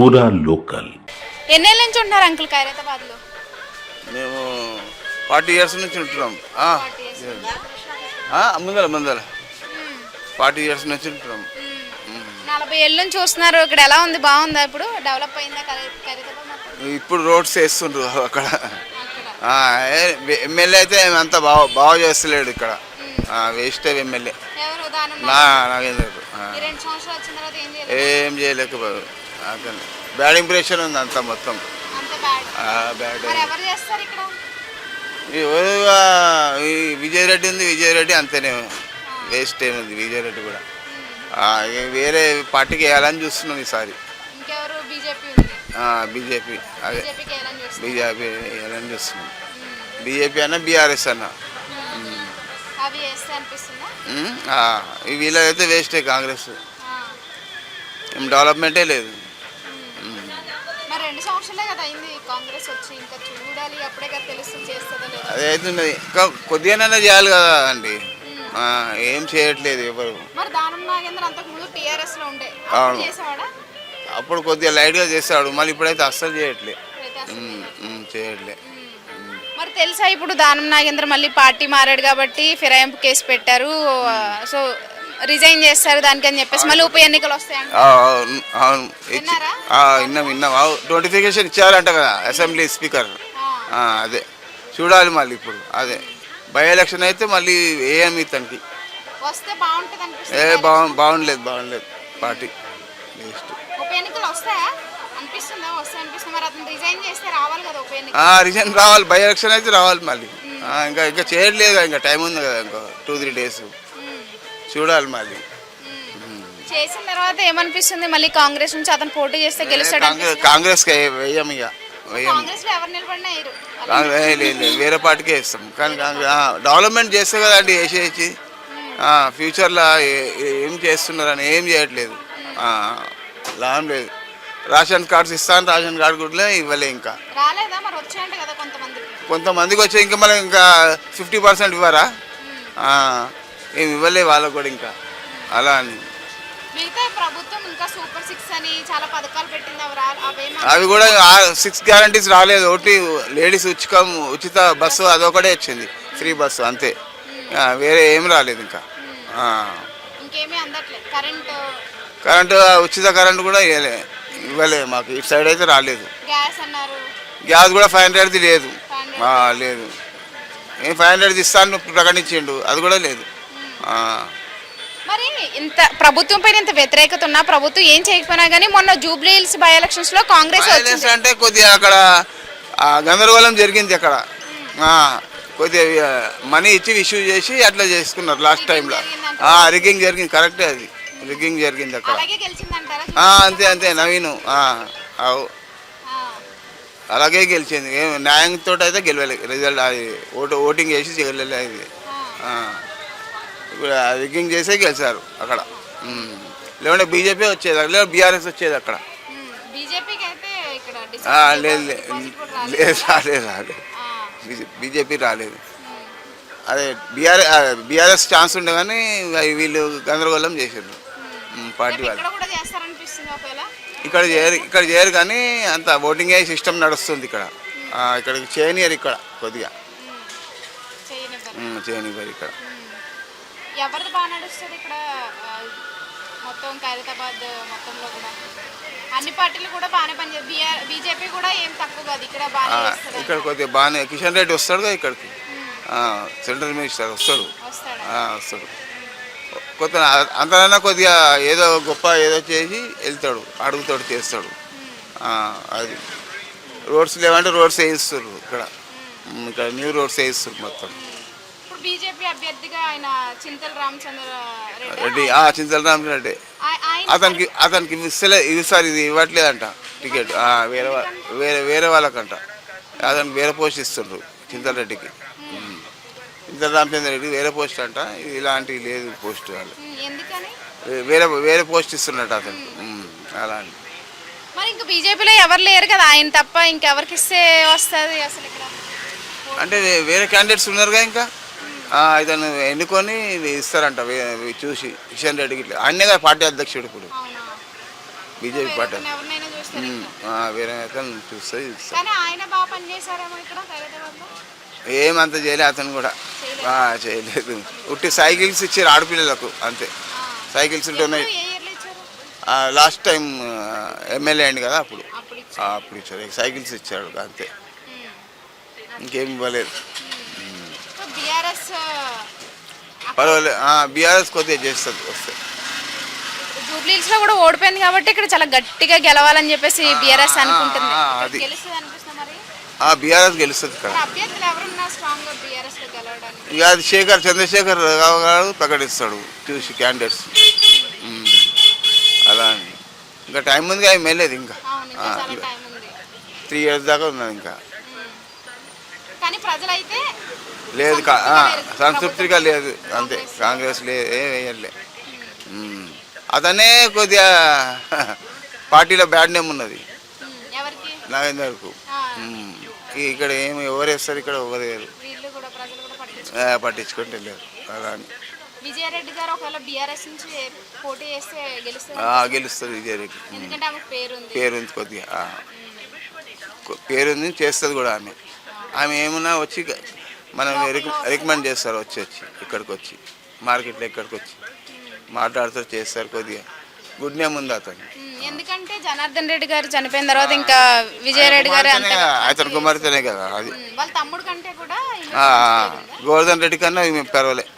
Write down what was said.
పూరా లోకల్. ఎన్నేళ్ళ నుంచి ఉంటున్నారు అంకుల్ ఖైరతాబాద్ లో? మేము 40 years నుంచి ఉంటున్నాం. ముందర 40 years నుంచి ఉంటున్నాం. 40 ఏళ్ళ నుంచి చూస్తున్నారు. ఇక్కడ ఎలా ఉంది? బాగుందా? ఇప్పుడు డెవలప్ అయిందా ఖైరతాబాద్ మొత్తం? ఇప్పుడు రోడ్స్ వేస్తుండ్రు అక్కడ. ఎమ్మెల్యే అయితే అంత బాగా చేస్తలేడు ఇక్కడ. వేస్ట్ ఎమ్మెల్యే ఎవరు దానం నాగేంద్ర. ఈ 2 సంవత్సరాలు వచ్చిన తర్వాత ఏం చేయలేదు? ఏం చేయలేకపోయారు. బ్యాడ్ ఇంప్రెషన్ ఉంది అంతా మొత్తం. అంత బ్యాడ్. బ్యాడ్. మరి ఎవరు చేస్తారు ఇక్కడ? ఈ విజయరెడ్డి ఉంది. విజయరెడ్డి అంతేనే వేస్ట్ ఏముంది. విజయరెడ్డి కూడా వేరే పార్టీకి వేయాలని చూస్తున్నాం ఈసారి. ఇంకెవరు? బీజేపీ ఉంది. బీజేపీ అదే బీజేపీకి వేయాలని చూస్తున్నారు. బీజేపీ వేయాలని చూస్తున్నాం. బీజేపీ అన్నా బీఆర్ఎస్ అన్నా అవి వేస్తే అనిపిస్తుందా? వీళ్ళైతే వేస్టే. కాంగ్రెస్ ఏం డెవలప్మెంటే లేదు. మరి 2 సంవత్సరాలే కదా అయింది కాంగ్రెస్ వచ్చి. ఇంకా చూడాలి, అప్పుడే కదా తెలుస్తుంది చేస్తుందో లేదో. అదే అవుతున్నది. ఇంకా కొద్దిగానైనా చేయాలి కదా అండి. ఏం చేయట్లేదు ఎవరు. మరి దానం నాగేంద్ర అంతకు ముందు టీఆర్ఎస్ లో ఉండే అవును. చేసేవాడా? అప్పుడు కొద్దిగా లైట్గా చేస్తాడు, మళ్ళీ ఇప్పుడైతే అస్సలు చేయట్లే. చేయట్లే. మరి తెలుసా ఇప్పుడు దానం నాగేంద్ర మళ్ళీ పార్టీ మారాడు కాబట్టి ఫిరాయింపు కేసు పెట్టారు. సో రిజైన్ చేస్తారు దానికి అని చెప్పేసి మళ్ళీ ఉప ఎన్నికలు వస్తాయంట. అవును విన్నాం. నోటిఫికేషన్ ఇచ్చారంట కదా అసెంబ్లీ స్పీకర్. అదే చూడాలి మళ్ళీ ఇప్పుడు. అదే బై ఎలక్షన్ అయితే మళ్ళీ ఏమి తనకి వస్తే బాగుంటుంది అనిపిస్తుంది. బాగుండలేదు పార్టీ. ఉప ఎన్నికలు వస్తాయా అనిపిస్తుందా? వస్తే అనిపిస్తుంది. మరి అతను రిజైన్ చేస్తే రావాలి కదా ఉప ఎన్నిక. రిజైన్ రావాలి. బై ఎలక్షన్ అయితే రావాలి మళ్ళీ. ఇంకా చేయట్లేదు. ఇంకా టైం ఉంది కదా, ఇంకా 2-3 days చూడాలి మళ్ళీ. చేసిన తర్వాత ఏమనిపిస్తుంది? మళ్ళీ కాంగ్రెస్ నుంచి అతను పోటీ చేస్తే గెలుస్తాడు. కాంగ్రెస్ వేయం. కాంగ్రెస్ లో ఎవరు నిలబడినా లేదు, వేరే పార్టీకే ఇస్తాం. కానీ డెవలప్మెంట్ చేస్తే కదండి వేసేసి. ఫ్యూచర్లో ఏం చేస్తున్నారని ఏం చేయట్లేదు. లాభం లేదు. రేషన్ కార్డ్స్ ఇస్తాను, రేషన్ కార్డు కూడా ఇవ్వలే. ఇంకా రాలేదా? మరి వచ్చాయంట కదా కొంతమందికి వచ్చే. ఇంకా మనం ఇంకా 50% ఇవ్వరా? ఏమి ఇవ్వలే వాళ్ళకు కూడా ఇంకా. అలా అని మిగతా ప్రభుత్వం ఇంకా సూపర్ 6 అని చాలా పథకాలు పెట్టింది. అవి కూడా 6 guarantees రాలేదు. ఒకటి లేడీస్ ఉచిత బస్సు అదొకటే వచ్చింది, ఫ్రీ బస్సు అంతే. వేరే ఏం రాలేదు ఇంకా. ఇంకేమీ అందట్లేదు. కరెంటు ఉచిత కరెంటు కూడా ఇవ్వలే మాకు. ఇటు సైడ్ అయితే రాలేదు. గ్యాస్ కూడా 500ది లేదు. లేదు. ఏం 500ది ఇస్తాను ప్రకటించిండు, అది కూడా లేదు. మరి ఇంత ప్రభుత్వం పైన ఇంత వ్యతిరేకత ఉన్నా ప్రభుత్వం ఏం చేయకపోయినా కానీ మొన్న జూబ్లీ హిల్స్ బై ఎలక్షన్స్ లో కాంగ్రెస్ అంటే కొద్దిగా అక్కడ గందరగోళం జరిగింది. అక్కడ కొద్దిగా మనీ ఇచ్చి ఇష్యూ చేసి అట్లా చేసుకున్నారు లాస్ట్ టైంలో. రిగ్గింగ్ జరిగింది. కరెక్టే, అది రిగ్గింగ్ జరిగింది అక్కడ. అంతే నవీన్. అలాగే గెలిచింది. న్యాయంతో అయితే గెలవలేదు. రిజల్ట్ అది ఓటింగ్ చేసి గెలలేదు. ఇప్పుడు రిగ్గింగ్ చేసే గెలిచారు అక్కడ. లేకుంటే బీజేపీ వచ్చేది, లేదా బీఆర్ఎస్ వచ్చేది అక్కడ. రాలేదు. బీజేపీ రాలేదు. అదే బీఆర్ఎస్ ఛాన్స్ ఉండే కానీ వీళ్ళు గందరగోళం చేసారు పార్టీ వాళ్ళు. ఇక్కడ చేయరు కానీ అంత ఓటింగ్ అయ్యే సిస్టమ్ నడుస్తుంది ఇక్కడ. ఇక్కడికి చేయనియరు. ఇక్కడ కొద్దిగా చేయనివ్వరు. ఇక్కడ ఎవరిది బాగా నడుస్తుంది? ఇక్కడ మొత్తం ఖైరతాబాద్ మొత్తంలో కూడా అన్ని పార్టీలు కూడా బాగానే పనిచేస్తారు. బీజేపీ కూడా ఏం తక్కువ కాదు. ఇక్కడ కొద్దిగా బాగానే కిషన్ రెడ్డి వస్తాడు కదా ఇక్కడికి. సెంట్రల్ మినిస్టర్ వస్తాడు. కొత్త అంతకన్నా కొద్దిగా ఏదో గొప్ప ఏదో చేసి వెళ్తాడు, అడుగుతాడు, చేస్తాడు. అది రోడ్స్ లేవంటే రోడ్స్ వేయిస్తారు. ఇక్కడ న్యూ రోడ్స్ వేయిస్తారు మొత్తం. బీజేపీ అభ్యర్థిగా ఆయన చింతల రామచంద్ర రెడ్డి అతనికి ఈసారి ఇది ఇవ్వట్లేదంట టికెట్. వేరే వాళ్ళకంట. అతనికి వేరే పోస్ట్ ఇస్తుండ్రు చింతల రెడ్డికి. చింతల రామచంద్ర రెడ్డి వేరే పోస్ట్ అంట. ఇలాంటివి లేదు పోస్ట్. వాళ్ళు వేరే పోస్ట్ ఇస్తున్నట్టు అతనికి. అలా అని. మరి ఇంకా బీజేపీలో ఎవరు లేరు కదా ఆయన తప్ప, ఇంకెవరికి ఇస్తే వస్తుంది అసలు ఇక్కడ? అంటే వేరే క్యాండిడేట్స్ ఉన్నారుగా ఇంకా. ఇతను ఎన్నుకొని ఇస్తారంట చూసి కిషన్ రెడ్డికి. ఆయనే కదా పార్టీ అధ్యక్షుడు ఇప్పుడు, బీజేపీ పార్టీ. చూస్తారు ఇంకా. వేరే నేతలు చూస్తే చూస్తారు. కానీ ఆయన బాగా పనిచేశారేమో ఇక్కడ ఖైరతాబాద్లో. ఏమంత చేయలేదు అతను కూడా. చేయలేదు. ఉట్టి సైకిల్స్ ఇచ్చారు ఆడపిల్లలకు అంతే. సైకిల్స్ ఉంటున్నాయి. ఏ ఇయర్లో ఇచ్చారు? లాస్ట్ టైం ఎమ్మెల్యే అయింది కదా అప్పుడు అప్పుడు ఇచ్చారు. అప్పుడు ఇచ్చారు. సైకిల్స్ ఇచ్చాడు అంతే, ఇంకేం ఇవ్వలేదు. సో బీఆర్ఎస్ పర్వాలేదు. బీఆర్ఎస్ కొద్దిగా చేస్తుంది వస్తే. జూబ్లీహిల్స్ లో కూడా ఓడిపోయింది కాబట్టి ఇక్కడ చాలా గట్టిగా గెలవాలని చెప్పేసి బీఆర్ఎస్ అనుకుంటుంది. అది. గెలుస్తుంది అనిపిస్తుంది మరి. బీఆర్ఎస్ గెలుస్తుంది ఇక్కడ. మరి అభ్యర్థులు ఎవరున్నా స్ట్రాంగ్ గా బీఆర్ఎస్ లో గెలవడానికి? ఇక అది చంద్రశేఖర్ రావు గారు ప్రకటిస్తాడు చూసి క్యాండిడేట్స్. అలా అని ఇంకా టైం ఉంది కదా, వెళ్ళలేదు ఇంకా. అవును, ఇంకా చాలా టైం ఉంది. 3 years దాకా ఉన్నది ఇంకా. కానీ ప్రజలైతే లేదు, సంతృప్తిగా లేదు అంతే. కాంగ్రెస్ వేయలే. అతనే కొద్దిగా పార్టీలో బ్యాడ్ నేమ్ ఉన్నది ఎవరికి? నాగేందర్కు. ఇక్కడ ఏమి ఎవరు వేస్తారు, ఇక్కడ ఎవరు వేరు. వీళ్ళు కూడా ప్రజలు కూడా పట్టించుకుంటే లేదు. అలా అని విజయారెడ్డి గారు ఒకవేళ బీఆర్ఎస్ నుంచి పోటీ చేస్తే గెలుస్తారు. గెలుస్తుంది విజయారెడ్డి. ఎందుకంటే ఆమెకు పేరుంది. పేరుంది కొద్దిగా. పేరుంది, చేస్తుంది కూడా ఆమె. ఆమె ఏమన్నా వచ్చి మనం రికమెండ్ చేస్తారు, వచ్చి ఇక్కడికి వచ్చి మార్కెట్లో ఇక్కడికి వచ్చి మాట్లాడుతూ చేస్తారు. కొద్దిగా గుడ్ నేమ్ ఉంది అతను. ఎందుకంటే జనార్దన్ రెడ్డి గారు చనిపోయిన తర్వాత ఇంకా విజయారెడ్డి గారు అతను కుమార్తెనే కదా అది. వాళ్ళ తమ్ముడు కంటే కూడా గోవర్ధన్ రెడ్డి కన్నా పర్వాలేదు.